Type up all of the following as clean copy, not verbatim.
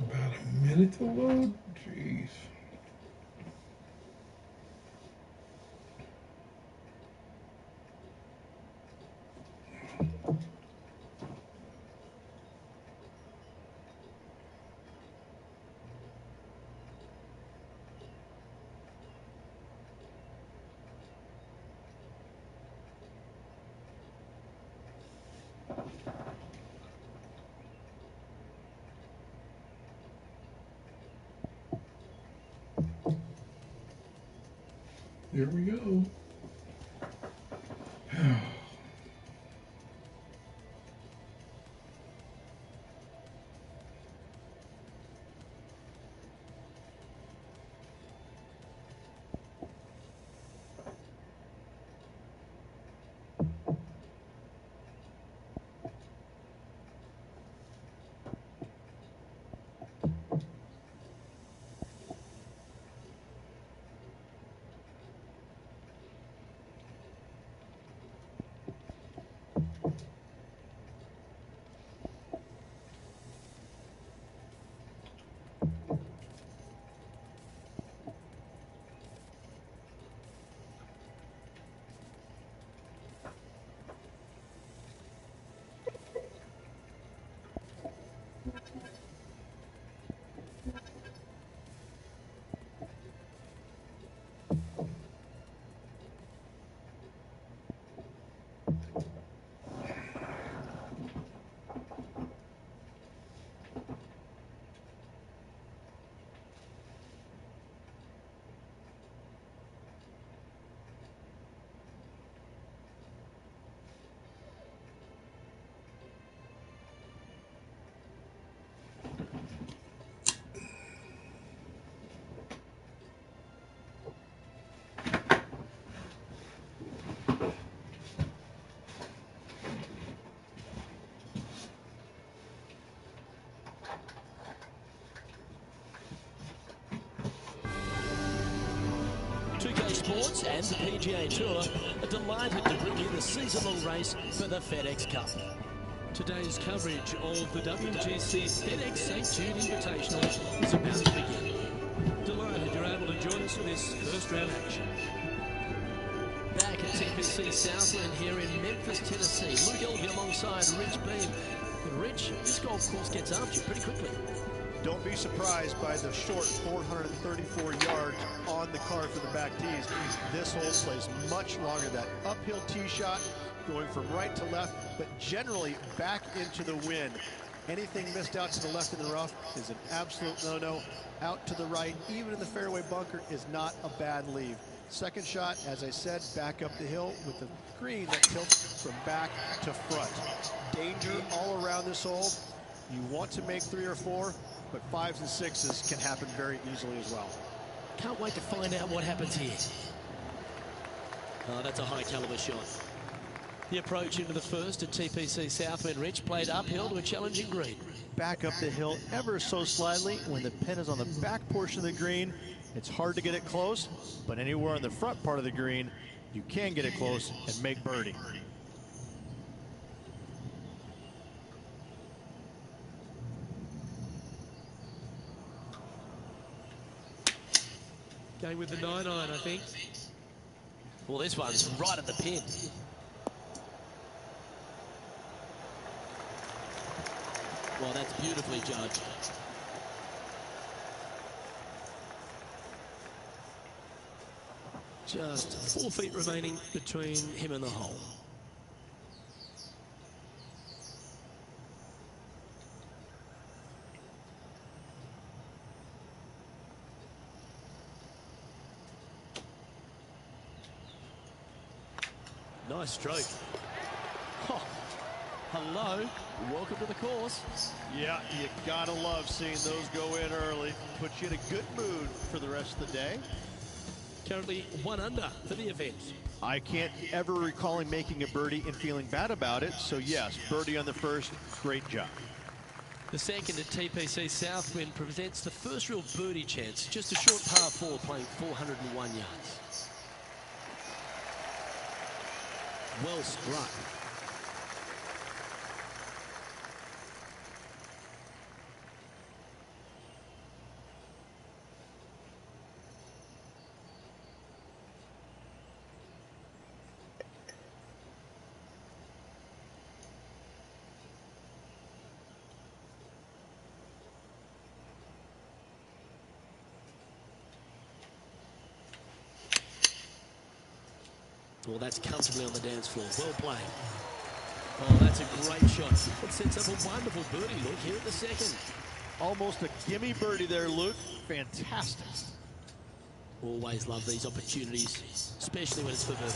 About a minute to load? Jeez. Here we go. Sports and the PGA Tour are delighted to bring you the season-long race for the FedEx Cup. Today's coverage of the WGC FedEx St. Jude Invitational is about to begin. Delighted you're able to join us for this first round action. Back at TPC Southland here in Memphis, Tennessee. Luke Elvey alongside Rich Beam. And Rich, this golf course gets after you pretty quickly. Don't be surprised by the short 434 yards on the card for the back tees. This hole plays much longer. That uphill tee shot going from right to left, but generally back into the wind. Anything missed out to the left in the rough is an absolute no-no. Out to the right, even in the fairway bunker, is not a bad leave. Second shot, as I said, back up the hill with the green that tilts from back to front. Danger all around this hole. You want to make 3 or 4, but 5s and 6s can happen very easily as well. Can't wait to find out what happens here. Oh, that's a high caliber shot. The approach into the first at TPC Southland, Rich, played uphill to a challenging green. Back up the hill ever so slightly. When the pin is on the back portion of the green, it's hard to get it close, but anywhere on the front part of the green, you can get it close and make birdie. Going with the 9-iron, I think. Well, this one's right at the pin. Well, that's beautifully judged. Just 4 feet remaining between him and the hole. Nice stroke. Oh, hello. Welcome to the course. Yeah, you gotta love seeing those go in early. Puts you in a good mood for the rest of the day. Currently 1 under for the event. I can't ever recall him making a birdie and feeling bad about it. So yes, birdie on the first, great job. The second at TPC Southwind presents the first real birdie chance. Just a short par 4 playing 401 yards. Well struck. Well, that's comfortably on the dance floor. Well played. Oh, that's a great shot. It sets up a wonderful birdie look here at the second. Almost a gimme birdie there, Luke. Fantastic. Always love these opportunities, especially when it's for birdie.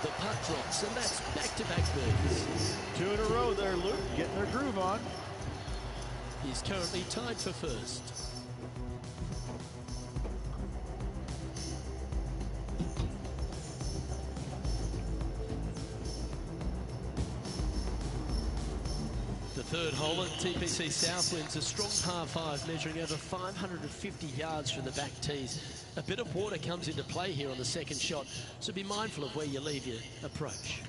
The putt drops, and that's back-to-back birdies. 2 in a row there, Luke. Getting their groove on. He's currently tied for first. The third hole at TPC Southwind's a strong par 5 measuring over 550 yards from the back tees. A bit of water comes into play here on the second shot, so be mindful of where you leave your approach.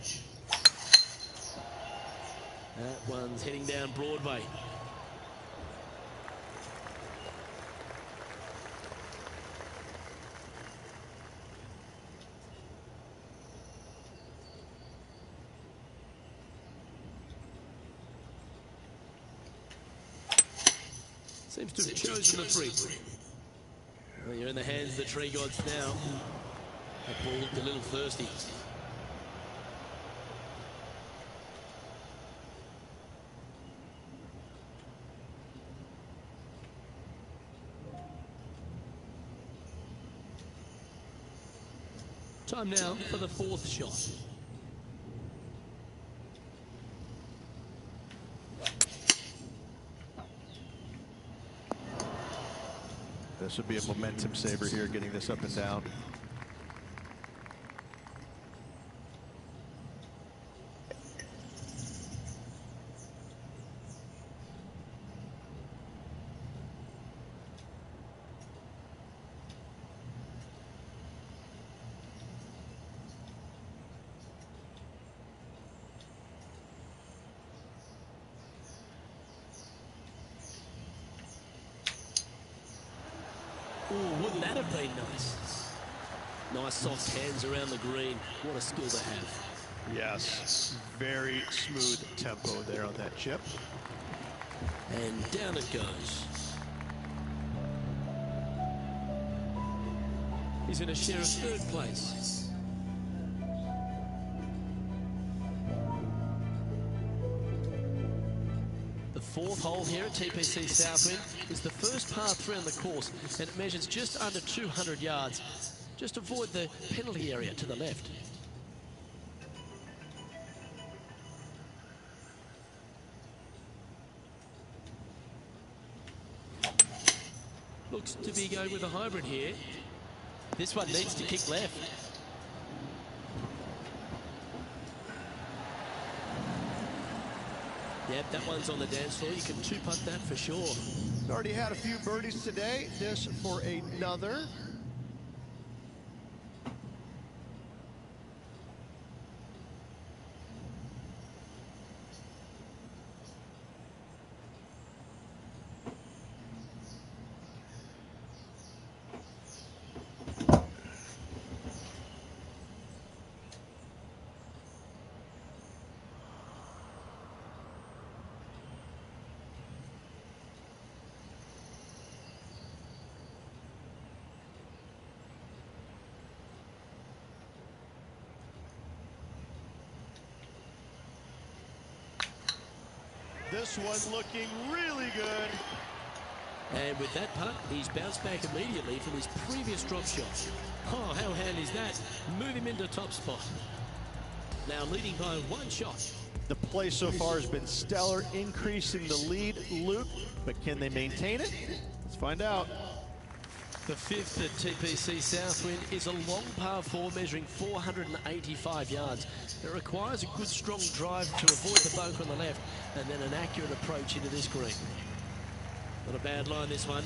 That one's heading down Broadway. Seems to have chosen the free. Well, you're in the hands of the tree gods now. That ball looked a little thirsty. Time now for the fourth shot. This would be a momentum saver here, getting this up and down. Ooh, wouldn't that have been nice? Nice soft hands around the green. What a skill to have. Yes, very smooth tempo there on that chip. And down it goes. He's going to share a third place. The fourth hole here at TPC Southwind is the first par 3 on the course, and it measures just under 200 yards. Just avoid the penalty area to the left. Looks to be going with a hybrid here. This one needs to kick left. Yep, that one's on the dance floor. You can two-putt that for sure. Already had a few birdies today. This for another. This one looking really good. And with that putt, he's bounced back immediately from his previous drop shot. Oh, how handy is that? Move him into top spot. Now leading by one shot. The play so far has been stellar, increasing the lead, Luke, but can they maintain it? Let's find out. The fifth at TPC Southwind is a long par 4 measuring 485 yards. It requires a good strong drive to avoid the bunker on the left and then an accurate approach into this green. Not a bad line, this one.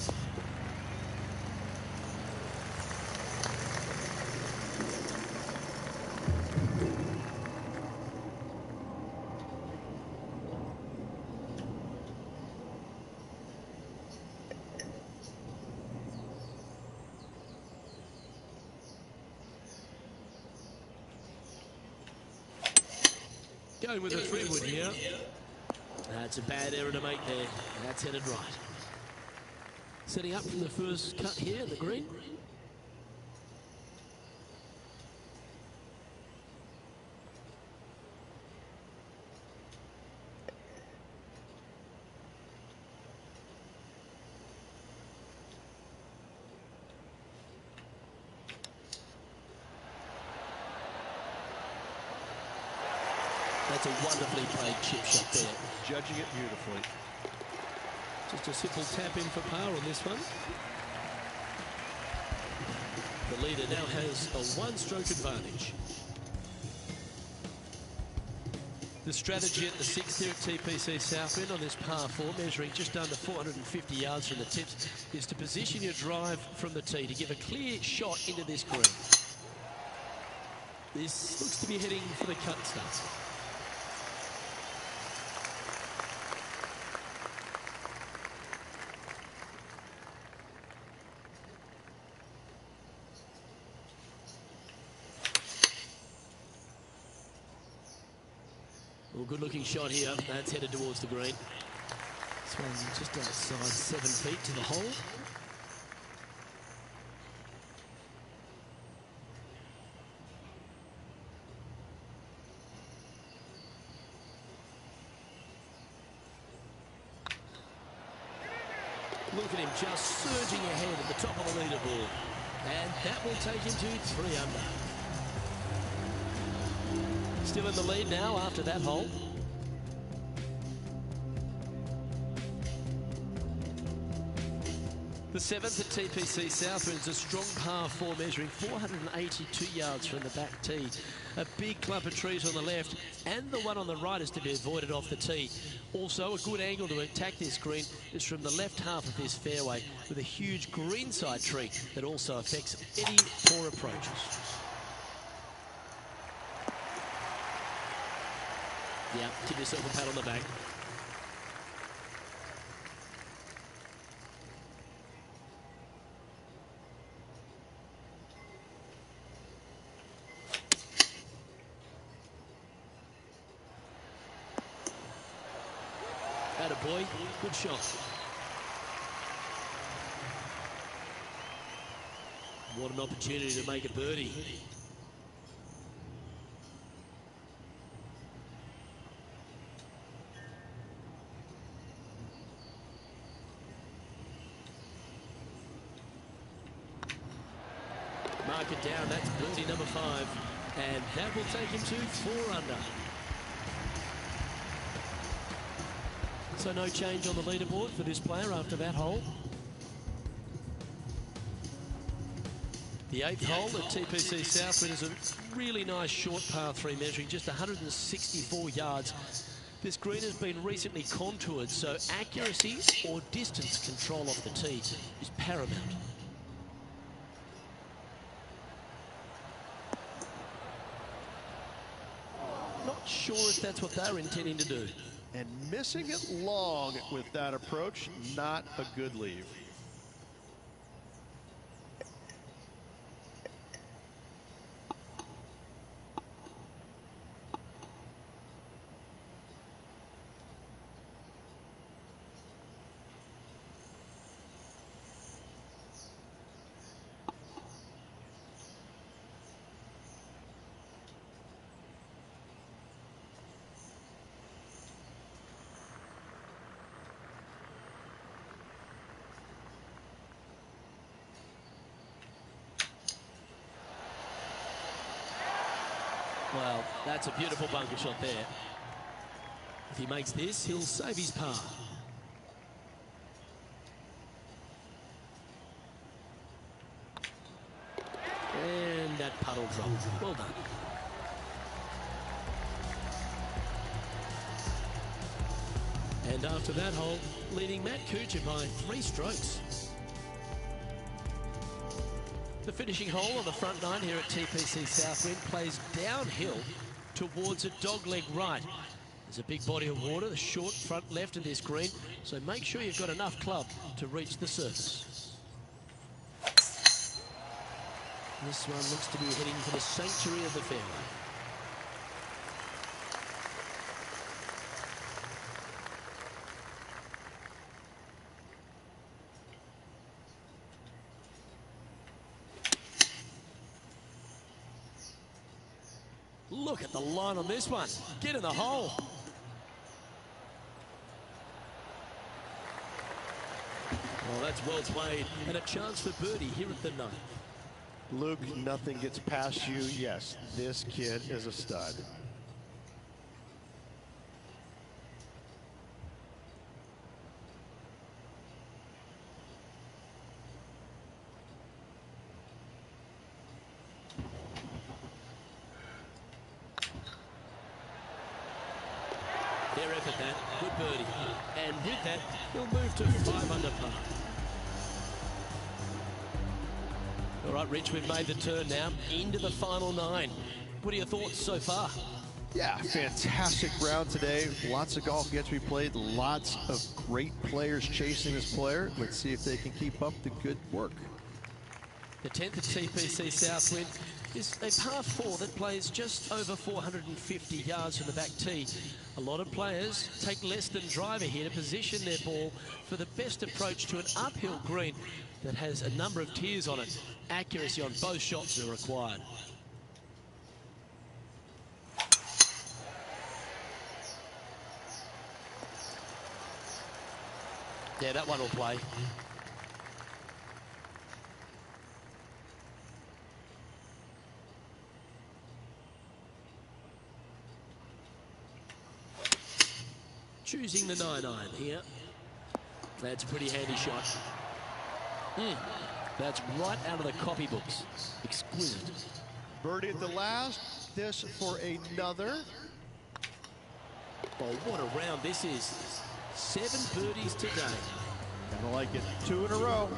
Going with a 3-wood here. That's a bad error to make there. That's headed right. Setting up from the first cut here, the green. That's a wonderfully played chip shot there. Judging it beautifully. Just a simple tap in for par on this one. The leader now has a one-stroke advantage. The strategy at the 6th here at TPC Southwind on this par 4, measuring just under 450 yards from the tips, is to position your drive from the tee to give a clear shot into this green. This looks to be heading for the cut start. Well, good looking shot here. That's headed towards the green. This one's just outside 7 feet to the hole. Look at him just surging ahead at the top of the leaderboard. And that will take him to 3 under. Still in the lead now after that hole. The 7th at TPC Southwind is a strong par 4 measuring 482 yards from the back tee. A big clump of trees on the left and the one on the right is to be avoided off the tee. Also, a good angle to attack this green is from the left half of this fairway with a huge greenside tree that also affects any poor approaches. Yeah, give yourself a pat on the back. Attaboy, good shot. What an opportunity to make a birdie. Mark it down, that's birdie number 5. And that will take him to 4 under. So no change on the leaderboard for this player after that hole. The 8th hole at TPC Southwind is a really nice short par 3 measuring just 164 yards. This green has been recently contoured, so accuracy or distance control off the tee is paramount. Not sure if that's what they're intending to do. And missing it long with that approach, not a good leave. Well, that's a beautiful bunker shot there. If he makes this, he'll save his par. And that puddle drop. Well done. And after that hole, leading Matt Kuchar by 3 strokes. The finishing hole on the front 9 here at TPC Southwind plays downhill towards a dogleg right. There's a big body of water, the short front left of this green, so make sure you've got enough club to reach the surface. This one looks to be heading for the sanctuary of the fairway. Look at the line on this one. Get in the hole. Well, that's well played. And a chance for birdie here at the 9th. Luke, nothing gets past you. Yes, this kid is a stud. look at that. Good birdie. And with that, he'll move to 5 under par. All right, Rich, we've made the turn now into the final 9. What are your thoughts so far? Yeah, fantastic round today. Lots of golf yet to be played. Lots of great players chasing this player. Let's see if they can keep up the good work. The 10th at TPC Southwind is a par 4 that plays just over 450 yards from the back tee. A lot of players take less than driver here to position their ball for the best approach to an uphill green that has a number of tiers on it. Accuracy on both shots are required. Yeah, that one will play. Choosing the 9-iron here. That's a pretty handy shot. That's right out of the copybooks. Exquisite. Birdie at the last. This for another. Oh, what a round this is. 7 birdies today. Kinda like it. 2 in a row.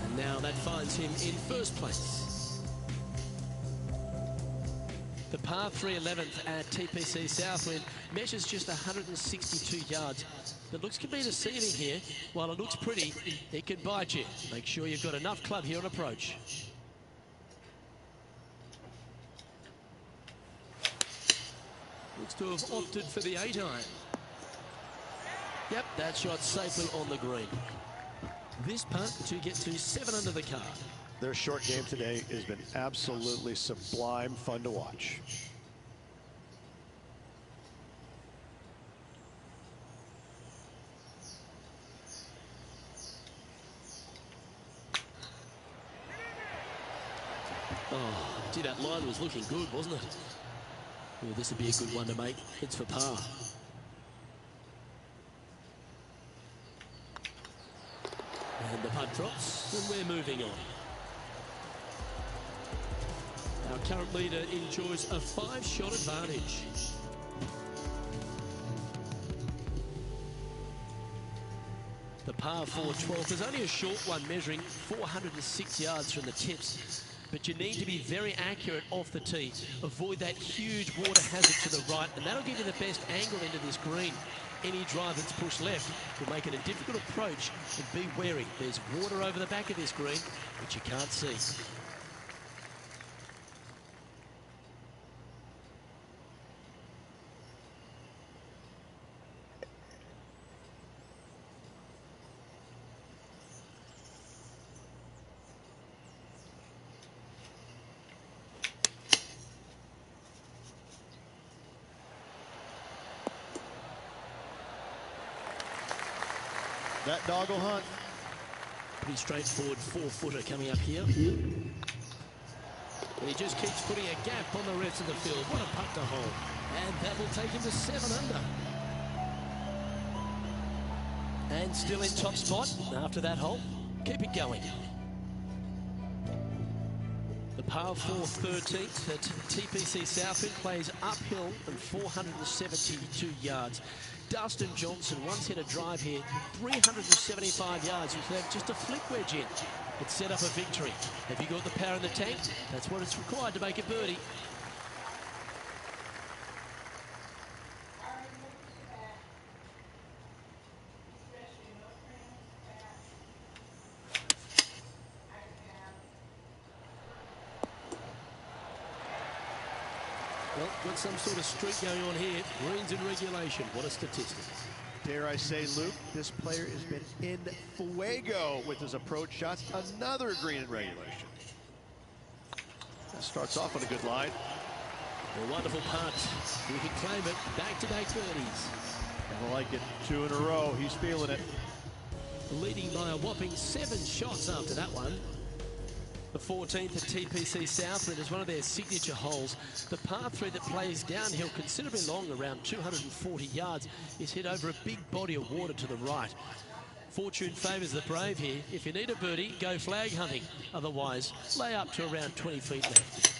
And now that finds him in first place. The par 3 11th at TPC Southwind measures just 162 yards. The looks can be deceiving here. While it looks pretty, it can bite you. Make sure you've got enough club here on approach. Looks to have opted for the 8-iron. Yep, that shot safely on the green. This putt to get to 7 under the card. Their short game today has been absolutely sublime fun to watch. Oh, gee, that line was looking good, wasn't it? Well, this would be a good one to make. It's for par. And the putt drops, and we're moving on. Our current leader enjoys a 5-shot advantage. The par 4 12th is only a short one, measuring 406 yards from the tips. But you need to be very accurate off the tee. Avoid that huge water hazard to the right, and that'll give you the best angle into this green. Any drive that's pushed left will make it a difficult approach, and be wary. There's water over the back of this green, which you can't see. That dog will hunt. Pretty straightforward 4-footer coming up here. And he just keeps putting a gap on the rest of the field. What a putt to hold. And that will take him to 7 under. And still in top spot after that hole. Keep it going. The par 4 13th at TPC Southwind plays uphill and 472 yards. Dustin Johnson once hit a drive here, 375 yards, which left just a flick wedge in. It set up a victory. Have you got the power in the tank? That's what it's required to make a birdie. Well, got some sort of streak going on here. Greens in regulation. What a statistic. Dare I say, Luke, this player has been in fuego with his approach shots. Another green in regulation. That starts off on a good line. A wonderful putt. He can claim it. Back-to-back birdies. I like it. 2 in a row. He's feeling it. Leading by a whopping 7 shots after that one. The 14th at TPC Southwind is one of their signature holes. The par 3 that plays downhill considerably long, around 240 yards, is hit over a big body of water to the right. Fortune favours the brave here. If you need a birdie, go flag hunting. Otherwise, lay up to around 20 feet left.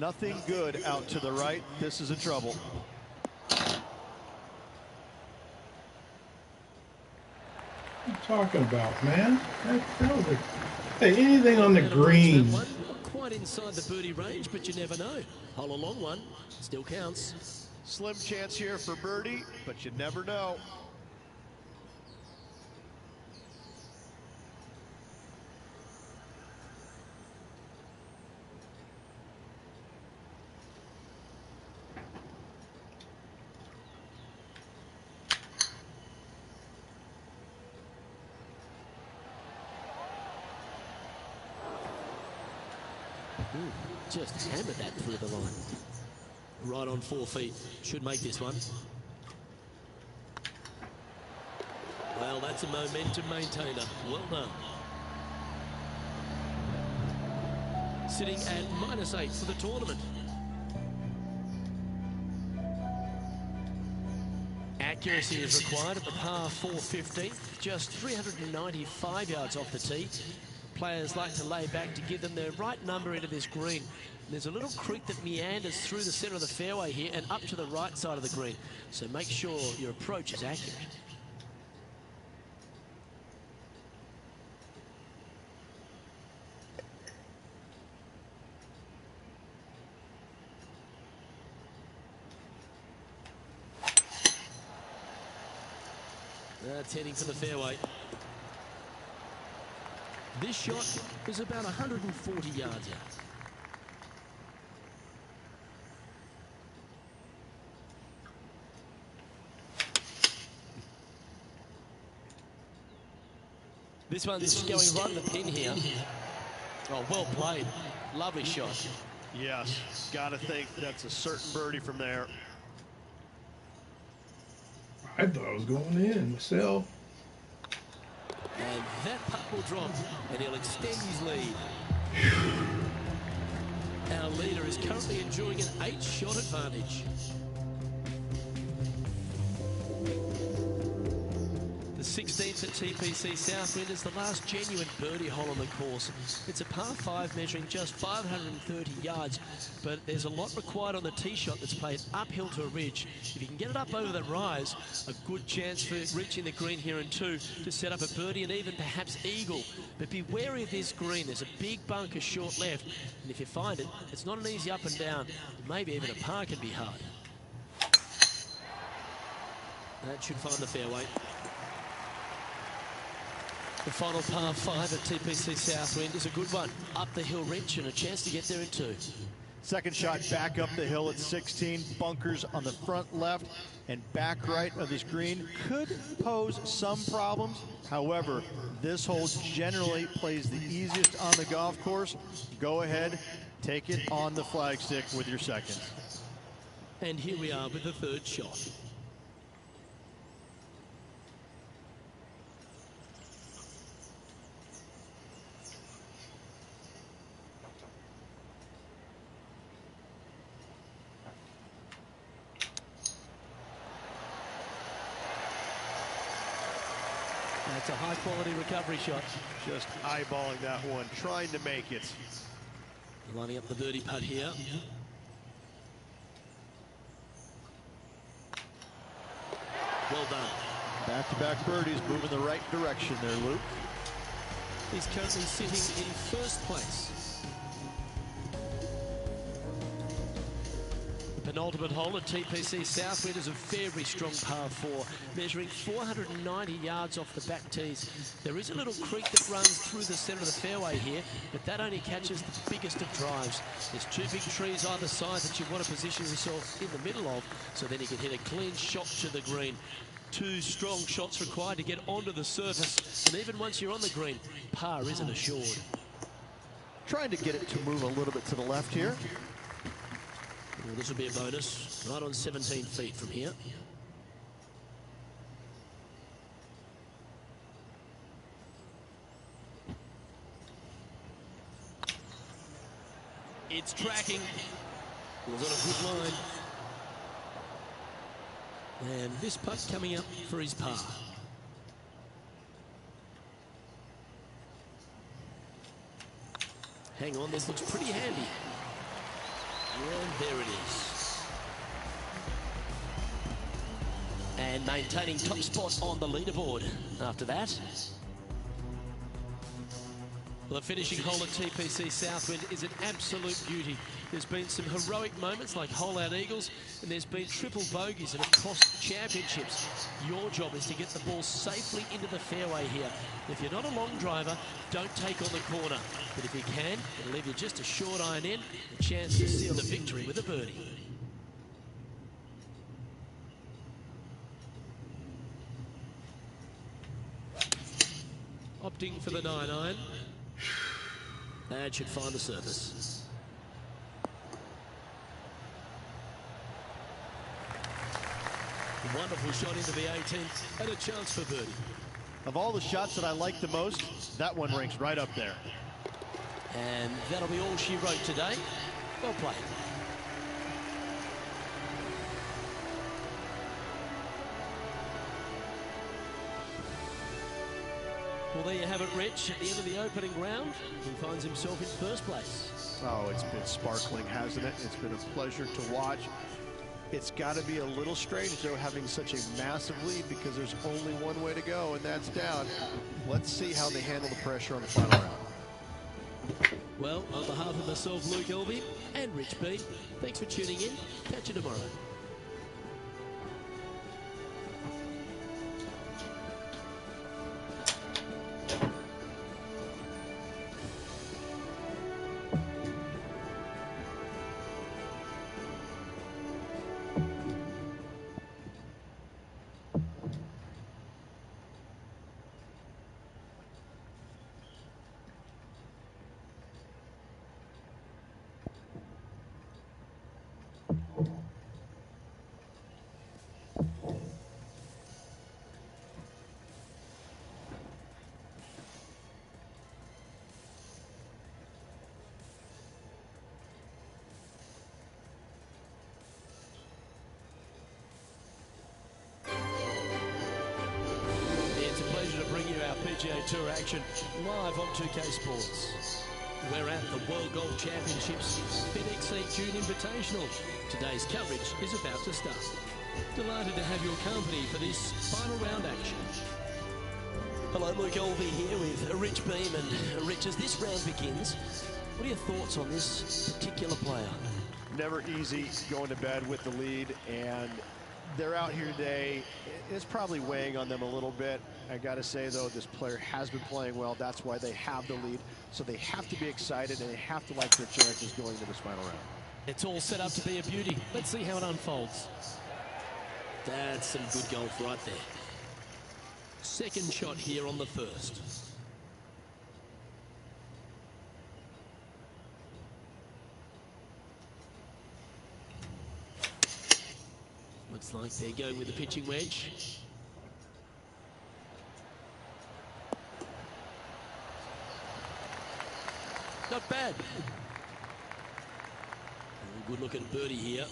Nothing good out to the right. This is in trouble. What are you talking about, man? That was a, hey, anything on the green. Not quite inside the birdie range, but you never know. Hole a long one, still counts. Slim chance here for birdie, but you never know. Just hammered that through the line. Right on 4 feet. Should make this one. Well, that's a momentum maintainer. Well done. Sitting at -8 for the tournament. Accuracy is required at the par 415, just 395 yards off the tee. Players like to lay back to give them the right number into this green. There's a little creek that meanders through the center of the fairway here and up to the right side of the green. So make sure your approach is accurate. That's heading for the fairway. This shot is about 140 yards out. This one's going right in the pin here. Oh, well played. Lovely shot. Yes, gotta think that's a certain birdie from there. I thought I was going in myself. And that putt will drop, and he'll extend his lead. Our leader is currently enjoying an 8-shot advantage. The 16th at TPC Southwind is the last genuine birdie hole on the course. It's a par 5 measuring just 530 yards, but there's a lot required on the tee shot that's played uphill to a ridge. If you can get it up over that rise, a good chance for reaching the green here in 2 to set up a birdie and even perhaps eagle. But be wary of this green. There's a big bunker short left, and if you find it, it's not an easy up and down. Maybe even a par can be hard. That should find the fairway. The final par 5 at TPC Southwind is a good one. Up the hill wrench and a chance to get there in 2. Second shot back up the hill at 16. Bunkers on the front left and back right of this green could pose some problems. However, this hole generally plays the easiest on the golf course. Go ahead, take it on the flagstick with your seconds. And here we are with the 3rd shot. That's a high-quality recovery shot. Just eyeballing that one, trying to make it. Lining up the birdie putt here. Well done. Back-to-back birdies, moving the right direction there, Luke. He's currently sitting in 1st place. The penultimate hole at TPC Southwind is a very strong par 4, measuring 490 yards off the back tees. There is a little creek that runs through the center of the fairway here, but that only catches the biggest of drives. There's 2 big trees either side that you want to position yourself in the middle of, so then you can hit a clean shot to the green. 2 strong shots required to get onto the surface, and even once you're on the green, par isn't assured. Trying to get it to move a little bit to the left here. Well, this will be a bonus, right on 17 feet from here. It's tracking. It was on a good line. And this putt coming up for his par. Hang on, this looks pretty handy. And there it is. And maintaining top spot on the leaderboard after that. Well, the finishing hole at TPC Southwind is an absolute beauty. There's been some heroic moments like hole-out eagles, and there's been triple bogeys and, of course, championships. Your job is to get the ball safely into the fairway here. If you're not a long driver, don't take on the corner. But if you can, it'll leave you just a short iron in, a chance to seal the victory with a birdie. Opting for the 9-iron. That should find the surface. Wonderful shot into the 18th and a chance for birdie. Of all the shots that I like the most, that one ranks right up there. And that'll be all she wrote today. Well played. Well, there you have it, Rich. At the end of the opening round, he finds himself in first place. Oh, it's been sparkling, hasn't it? It's been a pleasure to watch. It's got to be a little strange, though, having such a massive lead, because there's only one way to go, and that's down. Let's see how they handle the pressure on the final round. Well, on behalf of myself, Luke Elvey, and Rich B, thanks for tuning in. Catch you tomorrow. PGA Tour action live on 2K Sports. We're at the World Golf Championships FedEx St. Jude Invitational. Today's coverage is about to start. Delighted to have your company for this final round action. Hello, Luke Elvey here with Rich Beam. And Rich, as this round begins, what are your thoughts on this particular player? Never easy going to bed with the lead, and they're out here today. It's probably weighing on them a little bit. I got to say, though, this player has been playing well. That's why they have the lead. So they have to be excited, and they have to like their chances going into this final round. It's all set up to be a beauty. Let's see how it unfolds. That's some good golf right there. Second shot here on the first. Looks like they're going with the pitching wedge. Not bad. Good look at birdie here.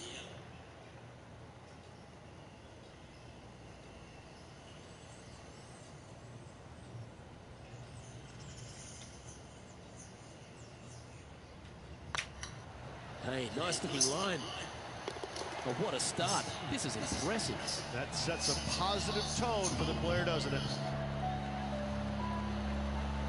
Hey, nice looking line. Oh, what a start. This is impressive. That sets a positive tone for the player, doesn't it?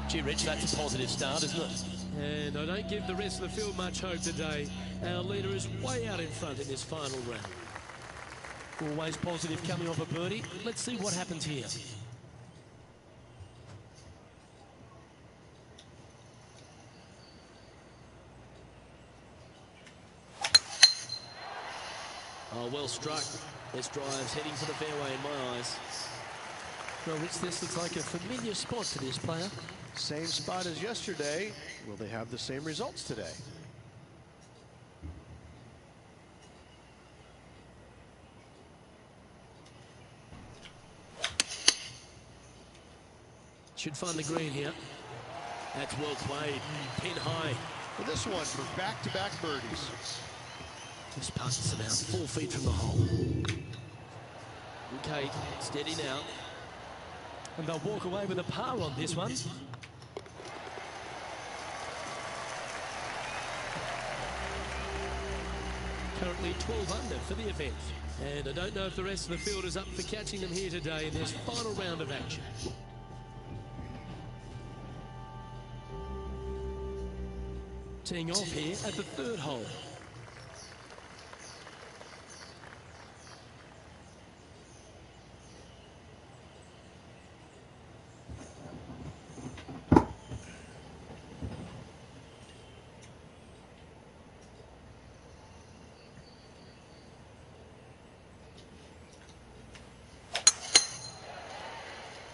Gee, Rich, that's a positive start, isn't it? And I don't give the rest of the field much hope today. Our leader is way out in front in this final round. Always positive coming off a birdie. Let's see what happens here. Oh, well struck. This drive's heading for the fairway in my eyes. Well, Rich, this looks like a familiar spot for this player. Same spot as yesterday. Will they have the same results today? Should find the green here. That's well played. Pin high. For this one, for back-to-back birdies. This putt is about 4 feet from the hole. Okay, steady now. And they'll walk away with a par on this one. Currently 12 under for the event. And I don't know if the rest of the field is up for catching them here today in this final round of action. Teeing off here at the third hole.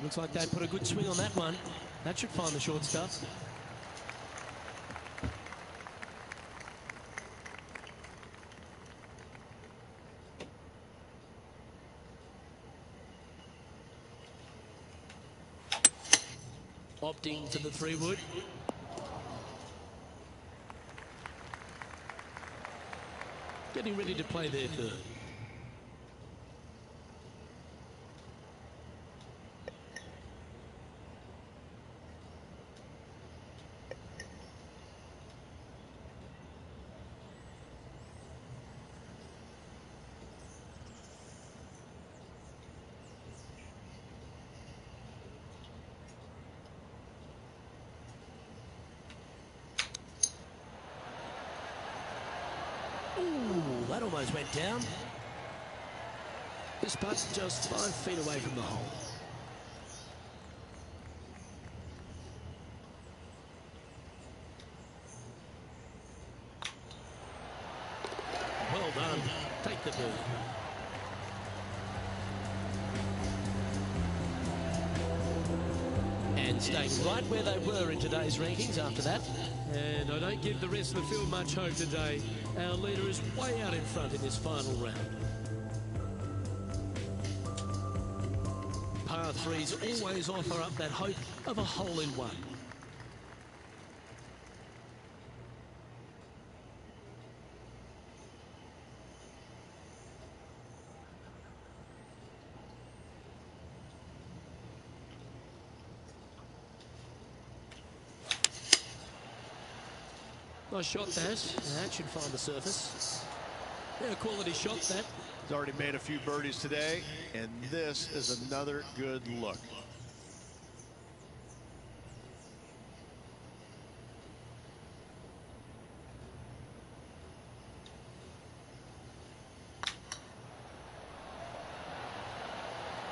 Looks like they put a good swing on that one. That should find the short stuff. Opting to the 3-wood. Getting ready to play their third. Ooh, that almost went down. This putt's just 5 feet away from the hole. Well done. Take the birdie. And staying right where they were in today's rankings after that. And I don't give the rest of the field much hope today. Our leader is way out in front in this final round. Par 3s always offer up that hope of a hole-in-one. Nice shot, that should find the surface. Yeah, quality shot, that. He's already made a few birdies today, and this is another good look.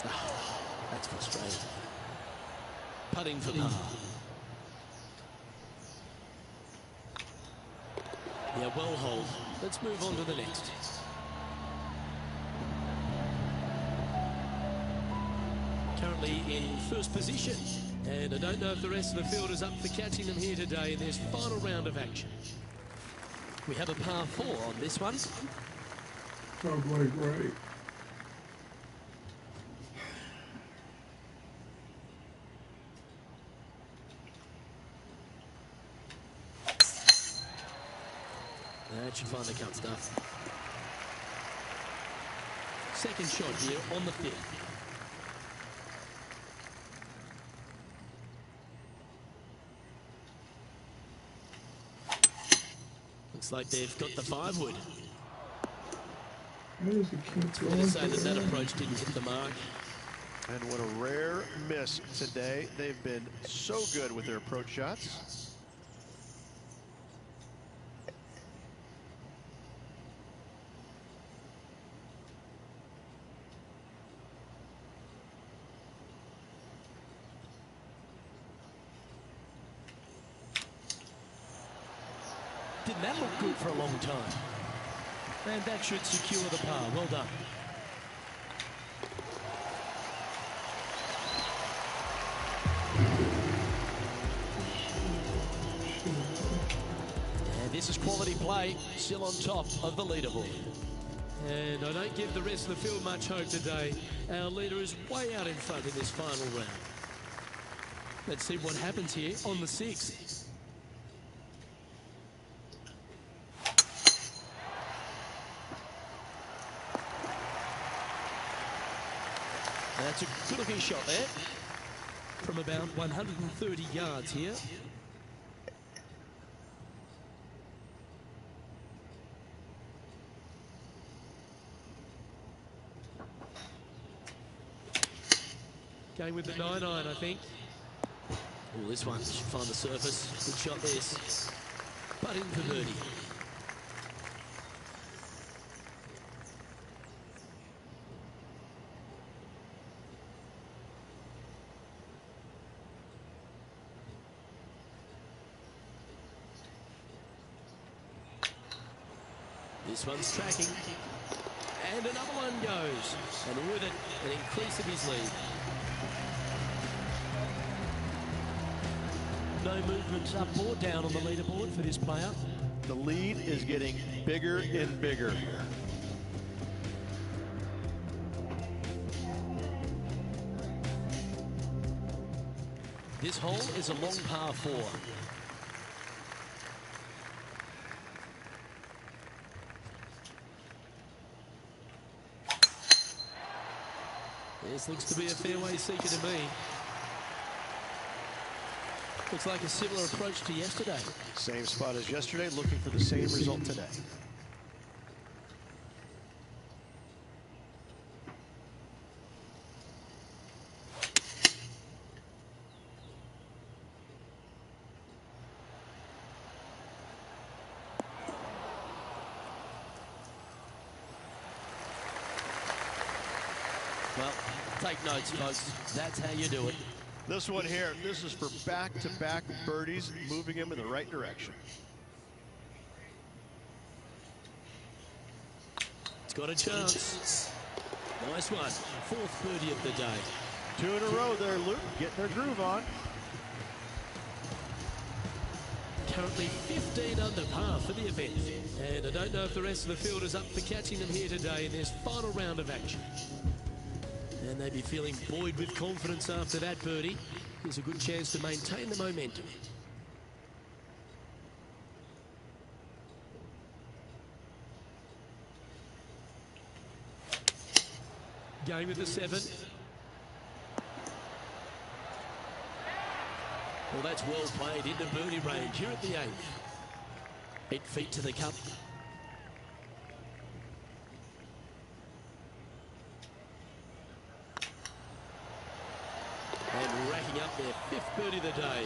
Oh, that's frustrating. Putting for par. Yeah, well hold. Let's move on to the next. Currently in first position. And I don't know if the rest of the field is up for catching them here today in this final round of action. We have a par 4 on this one. Probably great. That should find the cut stuff. Second shot here on the 5th. Looks like they've got the 5-wood. How does it keep It's going? going to say that that approach didn't hit the mark. And what a rare miss today. They've been so good with their approach shots. Didn't that look good for a long time? And that should secure the par. Well done. And this is quality play, still on top of the leaderboard. And I don't give the rest of the field much hope today. Our leader is way out in front in this final round. Let's see what happens here on the 6th. That's a good-looking shot there. From about 130 yards here. Going with the 9-iron, I think. Oh, this one should find the surface. Good shot, this. But in for birdie. This one's tracking. And another one goes. And with it, an increase of his lead. No movement up or down on the leaderboard for this player. The lead is getting bigger and bigger. This hole is a long par 4. This looks to be a fairway seeker to me. Looks like a similar approach to yesterday. Same spot as yesterday, looking for the same result today. Well, take notes, folks. That's how you do it. This one here, this is for back-to-back birdies, moving him in the right direction. It's got a chance. Nice one. 4th birdie of the day. 2 in a row there, Luke. Getting their groove on. Currently 15 under par for the event. And I don't know if the rest of the field is up for catching them here today in this final round of action. And they'd be feeling buoyed with confidence after that birdie. There's a good chance to maintain the momentum. Going with the 7. Well, that's well played into birdie range here at the 8th. 8 feet to the cup. And racking up their 5th birdie of the day.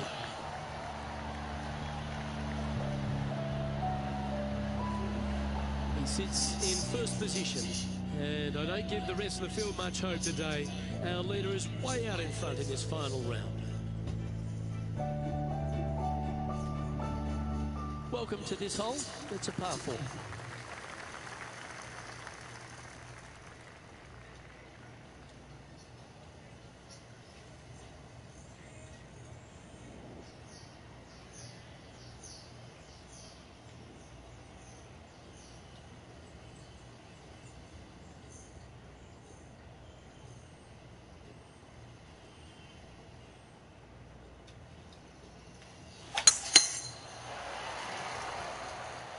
He sits in first position. And I don't give the rest of the field much hope today. Our leader is way out in front in this final round. Welcome to this hole. It's a par 4.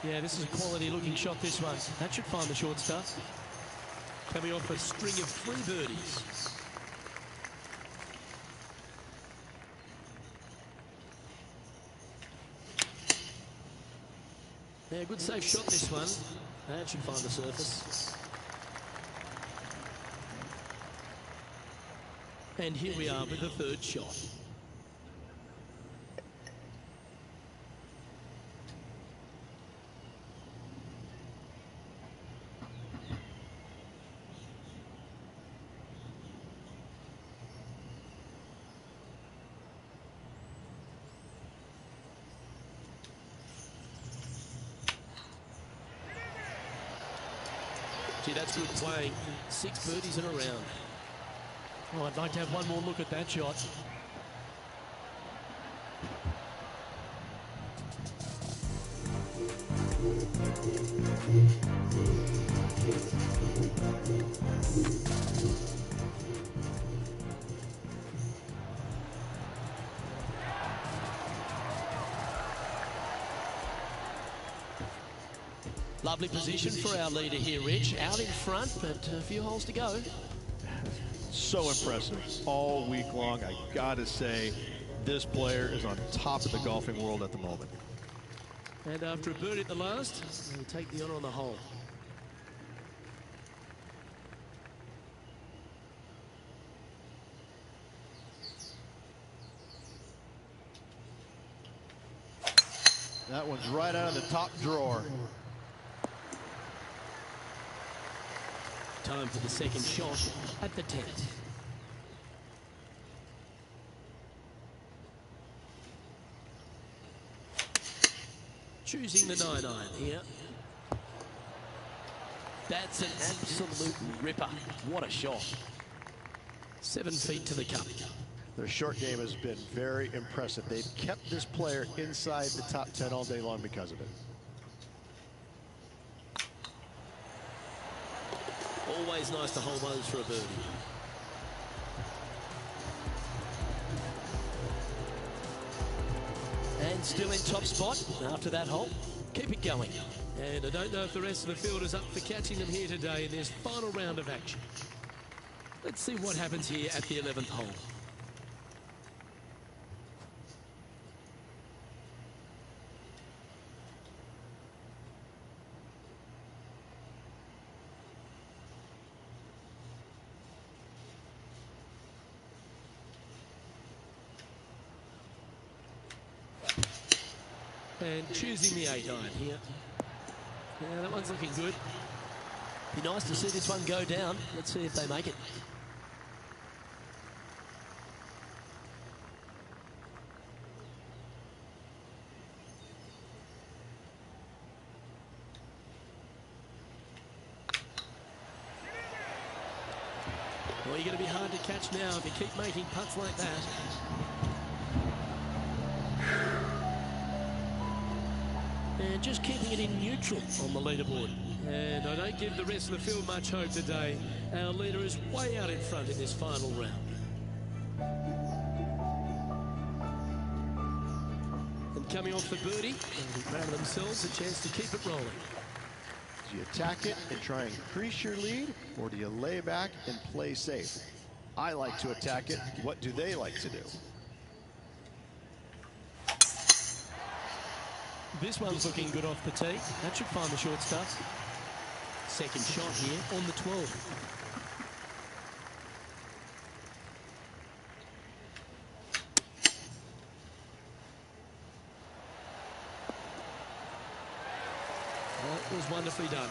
Yeah, this is a quality looking shot, this one. That should find the short stuff. Coming off a string of 3 birdies. Yeah, good safe shot, this one. That should find the surface. And here we are with the 3rd shot. Gee, that's good playing. 6 birdies in a round. Oh, I'd like to have one more look at that shot. Lovely position for our leader here, Rich. Out in front, but a few holes to go. So impressive all week long. I gotta say, this player is on top of the golfing world at the moment. And after a birdie at the last, he'll take the honor on the hole. That one's right out of the top drawer. Time for the second shot at the 10th. Choosing the 9-iron here. That's an absolute ripper. What a shot. 7 feet to the cup. Their short game has been very impressive. They've kept this player inside the top 10 all day long because of it. Always nice to hold those for a birdie. And still in top spot after that hole. Keep it going. And I don't know if the rest of the field is up for catching them here today in this final round of action. Let's see what happens here at the 11th hole. And choosing the 8-iron here. Yeah, that one's looking good. Be nice to see this one go down. Let's see if they make it. Well, you're going to be hard to catch now if you keep making putts like that. And just keeping it in neutral on the leaderboard. And I don't give the rest of the field much hope today. Our leader is way out in front in this final round. And coming off the birdie, they'll be proud of themselves, a chance to keep it rolling. Do you attack it and try and increase your lead, or do you lay back and play safe? I like to attack it. What do they like to do? This one's looking good off the tee. That should find the short stuff. Second shot here on the 12. That was wonderfully done.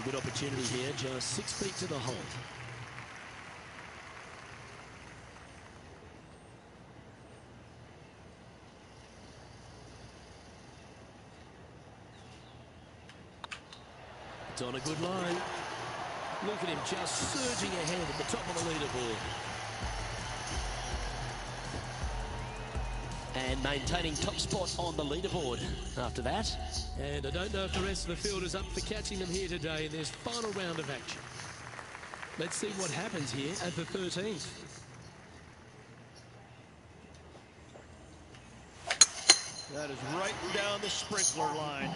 Good opportunity here, just 6 feet to the hole. It's on a good line. Look at him just surging ahead at the top of the leaderboard. And maintaining top spot on the leaderboard after that. And I don't know if the rest of the field is up for catching them here today in this final round of action. Let's see what happens here at the 13th. That is right down the sprinkler line.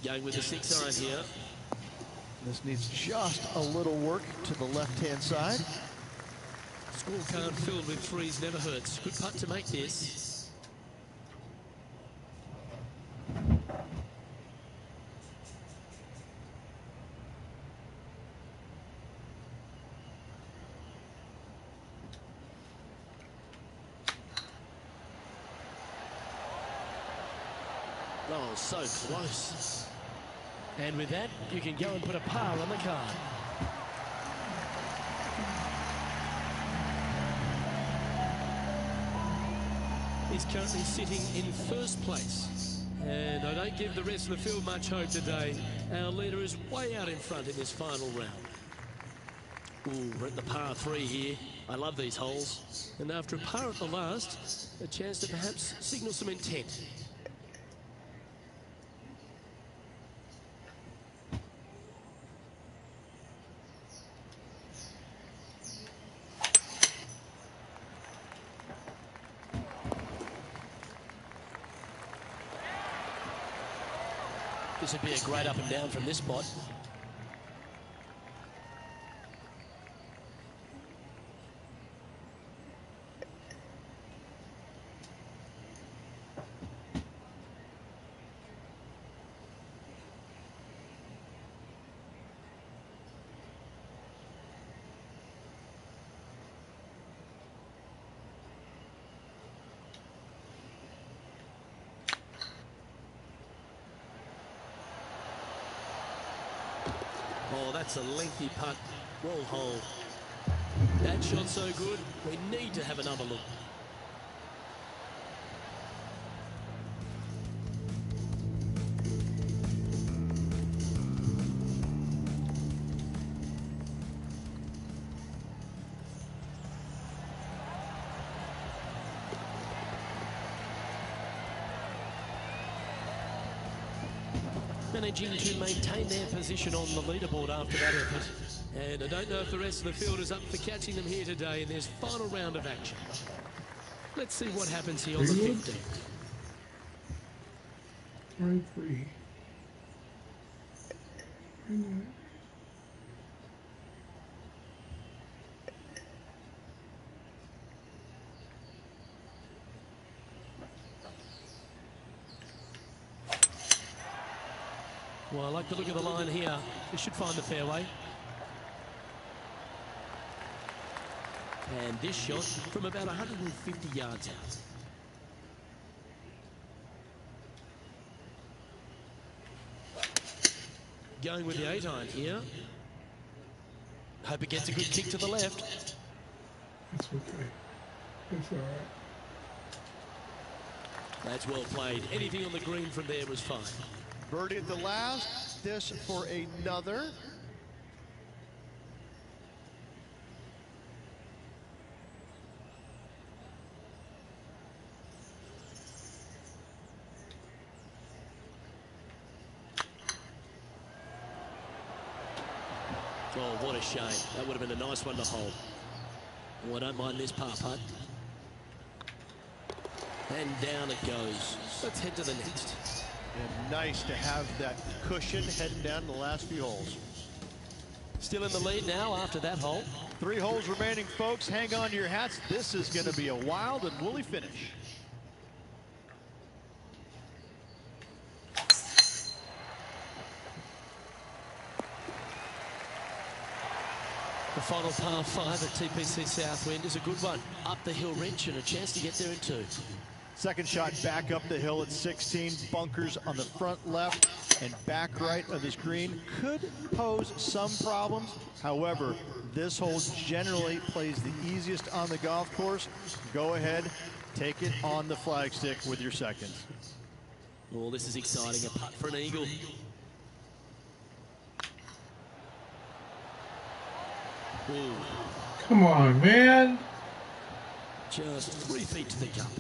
Going with the 6-iron here. This needs just a little work to the left-hand side. Scorecard filled with threes never hurts. Good putt to make this. Oh, so close. And with that, you can go and put a par on the card. He's currently sitting in first place. And I don't give the rest of the field much hope today. Our leader is way out in front in this final round. Ooh, we're at the par 3 here. I love these holes. And after a par at the last, a chance to perhaps signal some intent. This would be a great up and down from this spot. Oh, that's a lengthy putt. Well hole. That shot so good, we need to have another look. Managing to maintain their position on the leaderboard after that effort. And I don't know if the rest of the field is up for catching them here today in this final round of action. Let's see what happens here on the 15th. 23. Well, I like the look of the line here. This should find the fairway. And this shot from about 150 yards out. Going with the 8-iron here. Hope it gets a good kick to the left. That's okay. It's all right. That's well played. Anything on the green from there was fine. Birdie at the last. This for another. Oh, what a shame. That would have been a nice one to hold. Oh, I don't mind this par putt. And down it goes. Let's head to the next. And nice to have that cushion heading down the last few holes. Still in the lead now after that hole. 3 holes remaining, folks. Hang on to your hats. This is going to be a wild and woolly finish. The final par 5 at TPC Southwind is a good one. Up the hill wrench and a chance to get there in 2. Second shot back up the hill at 16. Bunkers on the front left and back right of this green could pose some problems. However, this hole generally plays the easiest on the golf course. Go ahead, take it on the flagstick with your seconds. Oh, this is exciting. A putt for an eagle. Ooh. Come on, man. Just 3 feet to the cup.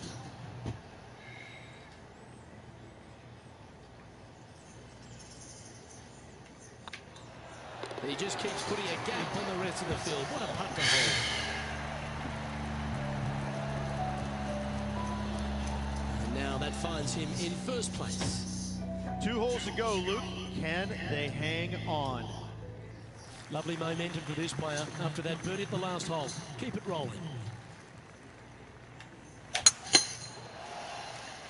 He just keeps putting a gap on the rest of the field. What a putt to hold. And now that finds him in first place. 2 holes to go, Luke. Can they hang on? Lovely momentum for this player after that birdie at the last hole. Keep it rolling.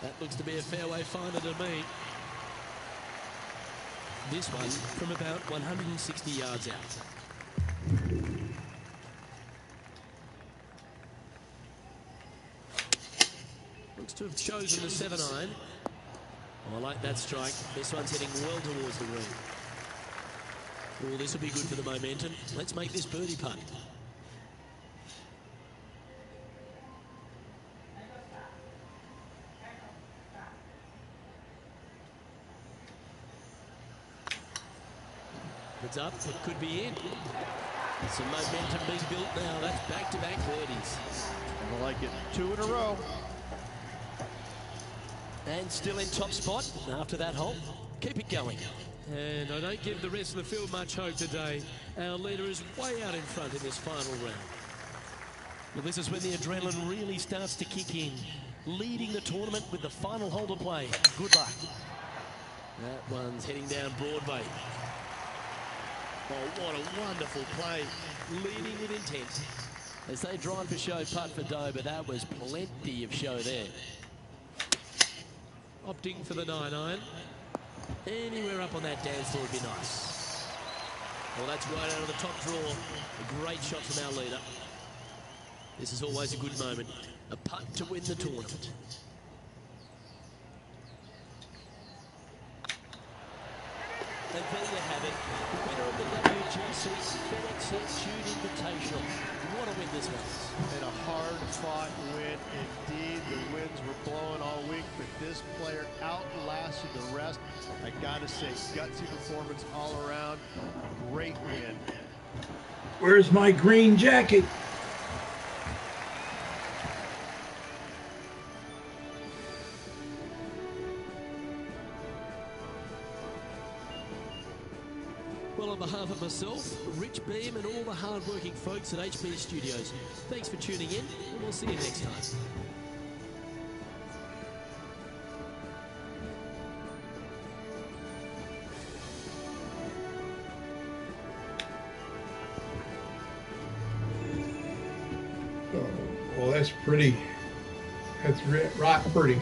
That looks to be a fairway finder to me. This one from about 160 yards out. Looks to have chosen the 7-iron. Oh, I like that strike. This one's heading well towards the green. Oh, this will be good for the momentum. Let's make this birdie putt. It's up, it could be in. Some momentum being built now. That's back-to-back birdies. I like it. 2 in a row. And still in top spot after that hole. Keep it going. And I don't give the rest of the field much hope today. Our leader is way out in front in this final round. Well, this is when the adrenaline really starts to kick in. Leading the tournament with the final hole to play. Good luck. That one's heading down Broadway. Oh, what a wonderful play. Leading with intent. As they drive for show putt for Doe, but that was plenty of show there. Opting for the 9-iron. Anywhere up on that dance floor would be nice. Well, that's right out of the top draw. A great shot from our leader. This is always a good moment. A putt to win the tournament. And there you have it. The winner of the WTC FedEx St. Jude Invitational. What a win this was. And a hard-fought win indeed. The winds were blowing all week, but this player outlasted the rest. I gotta say, gutsy performance all around. Great win. Where's my green jacket? Well, on behalf of myself, Rich Beam, and all the hard-working folks at HB Studios, thanks for tuning in, and we'll see you next time. Oh, well, that's pretty. That's right pretty.